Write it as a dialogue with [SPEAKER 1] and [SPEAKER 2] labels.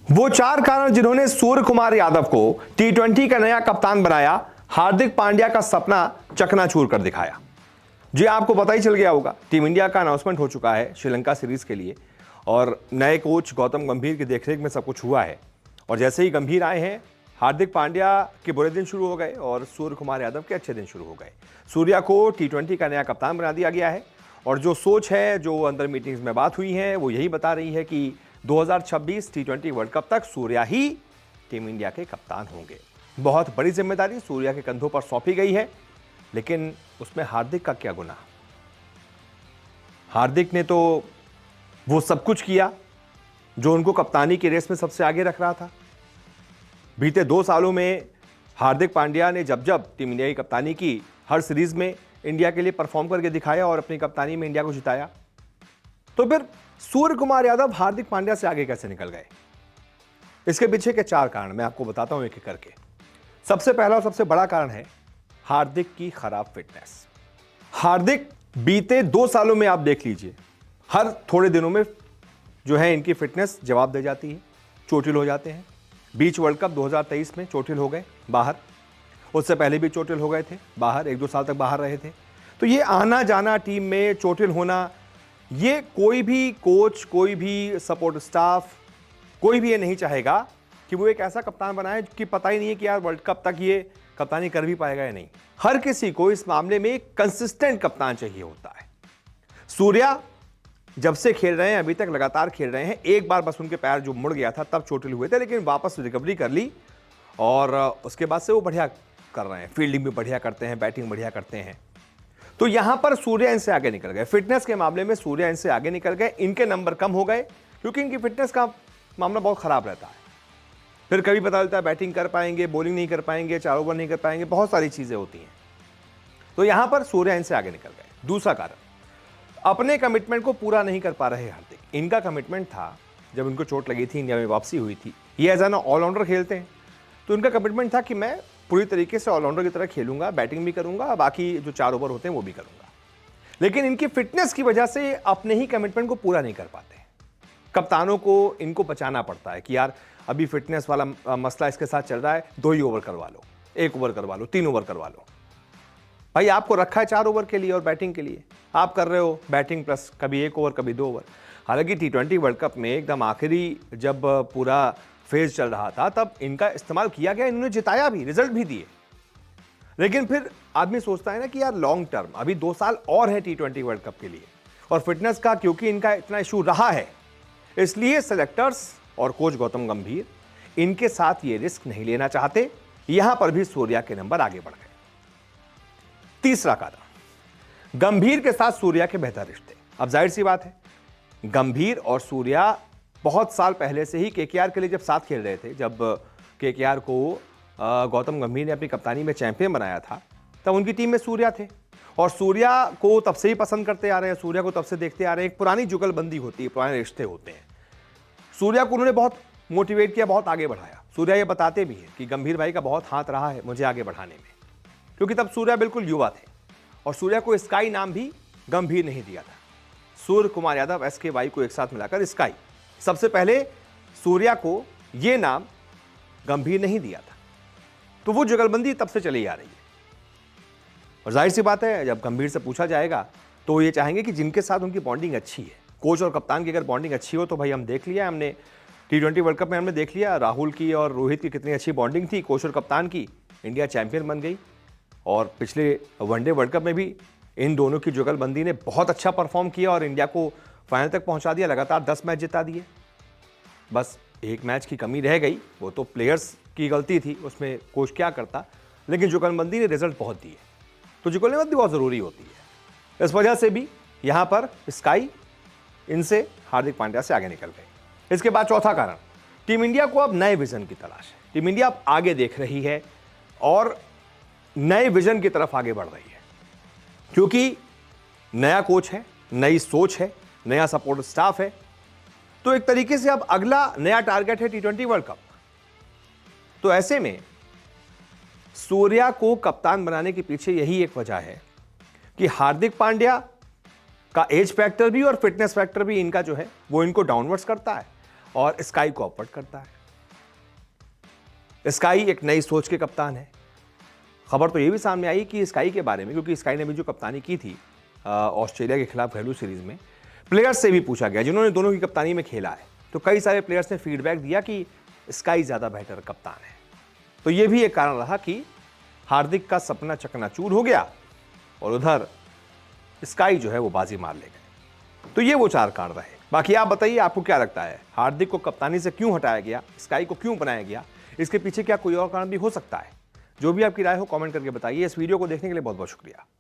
[SPEAKER 1] वो चार कारण जिन्होंने सूर्य कुमार यादव को टी20 का नया कप्तान बनाया, हार्दिक पांड्या का सपना चकनाचूर कर दिखाया। जी आपको पता ही चल गया होगा, टीम इंडिया का अनाउंसमेंट हो चुका है श्रीलंका सीरीज के लिए और नए कोच गौतम गंभीर की देखरेख में सब कुछ हुआ है। और जैसे ही गंभीर आए हैं, हार्दिक पांड्या के बुरे दिन शुरू हो गए और सूर्य कुमार यादव के अच्छे दिन शुरू हो गए। सूर्या को टी20 का नया कप्तान बना दिया गया है और जो सोच है, जो अंदर मीटिंग्स में बात हुई है, वो यही बता रही है कि 2026 टी20 वर्ल्ड कप तक सूर्या ही टीम इंडिया के कप्तान होंगे। बहुत बड़ी जिम्मेदारी सूर्या के कंधों पर सौंपी गई है, लेकिन उसमें हार्दिक का क्या गुनाह? हार्दिक ने तो वो सब कुछ किया जो उनको कप्तानी की रेस में सबसे आगे रख रहा था। बीते 2 सालों में हार्दिक पांड्या ने जब जब टीम इंडिया की कप्तानी की, हर सीरीज में इंडिया के लिए परफॉर्म करके दिखाया और अपनी कप्तानी में इंडिया को जिताया। तो फिर सूर्य कुमार यादव हार्दिक पांड्या से आगे कैसे निकल गए? इसके पीछे के 4 कारण मैं आपको बताता हूं एक एक करके। सबसे पहला और सबसे बड़ा कारण है हार्दिक की खराब फिटनेस। हार्दिक बीते 2 सालों में आप देख लीजिए, हर थोड़े दिनों में जो है इनकी फिटनेस जवाब दे जाती है, चोटिल हो जाते हैं। बीच वर्ल्ड कप 2023 में चोटिल हो गए बाहर, उससे पहले भी चोटिल हो गए थे बाहर, 1-2 साल तक बाहर रहे थे। तो ये आना जाना टीम में, चोटिल होना, ये कोई भी कोच, कोई भी सपोर्ट स्टाफ, कोई भी ये नहीं चाहेगा कि वो एक ऐसा कप्तान बनाए कि पता ही नहीं है कि यार वर्ल्ड कप तक ये कप्तानी कर भी पाएगा या नहीं। हर किसी को इस मामले में एक कंसिस्टेंट कप्तान चाहिए होता है। सूर्या जब से खेल रहे हैं, अभी तक लगातार खेल रहे हैं, एक बार बस उनके पैर जो मुड़ गया था तब चोटिल हुए थे, लेकिन वापस रिकवरी कर ली और उसके बाद से वो बढ़िया कर रहे हैं। फील्डिंग भी बढ़िया करते हैं, बैटिंग बढ़िया करते हैं। तो यहां पर सूर्या इनसे आगे निकल गए। फिटनेस के मामले में सूर्या इनसे आगे निकल गए। इनके नंबर कम हो गए क्योंकि इनकी फिटनेस का मामला बहुत खराब रहता है। फिर कभी पता चलता है बैटिंग कर पाएंगे, बॉलिंग नहीं कर पाएंगे, 4 ओवर नहीं कर पाएंगे, बहुत सारी चीजें होती हैं। तो यहां पर सूर्या इनसे आगे निकल गए। दूसरा कारण, अपने कमिटमेंट को पूरा नहीं कर पा रहे हार्दिक। इनका कमिटमेंट था, जब इनको चोट लगी थी, इंडिया में वापसी हुई थी, ये एज एन ऑलराउंडर खेलते हैं, तो इनका कमिटमेंट था कि मैं पूरी तरीके से ऑलराउंडर की तरह खेलूंगा, बैटिंग भी करूंगा, बाकी जो 4 ओवर होते हैं वो भी करूंगा। लेकिन इनकी फिटनेस की वजह से अपने ही कमिटमेंट को पूरा नहीं कर पाते। कप्तानों को इनको बचाना पड़ता है कि यार अभी फिटनेस वाला मसला इसके साथ चल रहा है, 2 ही ओवर करवा लो, 1 ओवर करवा लो, 3 ओवर करवा लो। भाई आपको रखा है 4 ओवर के लिए और बैटिंग के लिए, आप कर रहे हो बैटिंग प्लस कभी 1 ओवर कभी 2 ओवर। हालांकि टी20 वर्ल्ड कप में एकदम आखिरी जब पूरा फेज चल रहा था तब इनका इस्तेमाल किया गया, इन्होंने जिताया भी, रिजल्ट भी दिए। लेकिन फिर आदमी सोचता है ना कि यार लॉन्ग टर्म, अभी 2 साल और है टी20 वर्ल्ड कप के लिए, और फिटनेस का क्योंकि इनका इतना इशू रहा है, इसलिए सेलेक्टर्स और कोच गौतम गंभीर इनके साथ ये रिस्क नहीं लेना चाहते। यहां पर भी सूर्या के नंबर आगे बढ़ गए। तीसरा कारण, गंभीर के साथ सूर्या के बेहतर रिश्ते। अब जाहिर सी बात है, गंभीर और सूर्या बहुत साल पहले से ही केकेआर के लिए जब साथ खेल रहे थे, जब केकेआर को गौतम गंभीर ने अपनी कप्तानी में चैंपियन बनाया था, तब उनकी टीम में सूर्या थे और सूर्या को तब से ही पसंद करते आ रहे हैं, सूर्या को तब से देखते आ रहे हैं। एक पुरानी जुगलबंदी होती है, पुराने रिश्ते होते हैं। सूर्या को उन्होंने बहुत मोटिवेट किया, बहुत आगे बढ़ाया। सूर्या ये बताते भी हैं कि गंभीर भाई का बहुत हाथ रहा है मुझे आगे बढ़ाने में, क्योंकि तब सूर्या बिल्कुल युवा थे और सूर्या को स्काई नाम भी गंभीर नहीं दिया था। सूर्य कुमार यादव SKY को एक साथ मिलाकर स्काई, सबसे पहले सूर्या को यह नाम गंभीर नहीं दिया था। तो वो जुगलबंदी तब से चली आ रही है और जाहिर सी बात है, जब गंभीर से पूछा जाएगा तो ये चाहेंगे कि जिनके साथ उनकी बॉन्डिंग अच्छी है, कोच और कप्तान की अगर बॉन्डिंग अच्छी हो तो भाई हम देख लिया, हमने टी20 वर्ल्ड कप में हमने देख लिया राहुल की और रोहित की कितनी अच्छी बॉन्डिंग थी, कोच और कप्तान की। इंडिया चैंपियन बन गई और पिछले वनडे वर्ल्ड कप में भी इन दोनों की जुगलबंदी ने बहुत अच्छा परफॉर्म किया और इंडिया को फाइनल तक पहुंचा दिया, लगातार 10 मैच जिता दिए। बस एक मैच की कमी रह गई, वो तो प्लेयर्स की गलती थी, उसमें कोच क्या करता, लेकिन जुगलबंदी ने रिजल्ट बहुत दिए। तो जुगलबंदी बहुत ज़रूरी होती है। इस वजह से भी यहाँ पर स्काई इनसे हार्दिक पांड्या से आगे निकल गए। इसके बाद चौथा कारण, टीम इंडिया को अब नए विजन की तलाश है। टीम इंडिया अब आगे देख रही है और नए विजन की तरफ आगे बढ़ रही है, क्योंकि नया कोच है, नई सोच है, नया सपोर्ट स्टाफ है। तो एक तरीके से अब अगला नया टारगेट है टी20 वर्ल्ड कप। तो ऐसे में सूर्या को कप्तान बनाने के पीछे यही एक वजह है कि हार्दिक पांड्या का एज फैक्टर भी और फिटनेस फैक्टर भी इनका जो है वो इनको डाउनवर्ड्स करता है। और स्काई को अपवर्ड करता है। स्काई एक नई सोच के कप्तान है। खबर तो ये भी सामने आई कि स्काई के बारे में, क्योंकि स्काई ने भी जो कप्तानी की थी ऑस्ट्रेलिया के खिलाफ घरेलू सीरीज में, प्लेयर्स से भी पूछा गया जिन्होंने दोनों की कप्तानी में खेला है, तो कई सारे प्लेयर्स ने फीडबैक दिया कि स्काई ज़्यादा बेहतर कप्तान है। तो ये भी एक कारण रहा कि हार्दिक का सपना चकनाचूर हो गया और उधर स्काई जो है वो बाजी मार ले गए। तो ये वो 4 कारण रहे। बाकी आप बताइए, आपको क्या लगता है, हार्दिक को कप्तानी से क्यों हटाया गया, स्काई को क्यों बनाया गया? इसके पीछे क्या कोई और कारण भी हो सकता है? जो भी आपकी राय हो कमेंट करके बताइए। इस वीडियो को देखने के लिए बहुत बहुत शुक्रिया।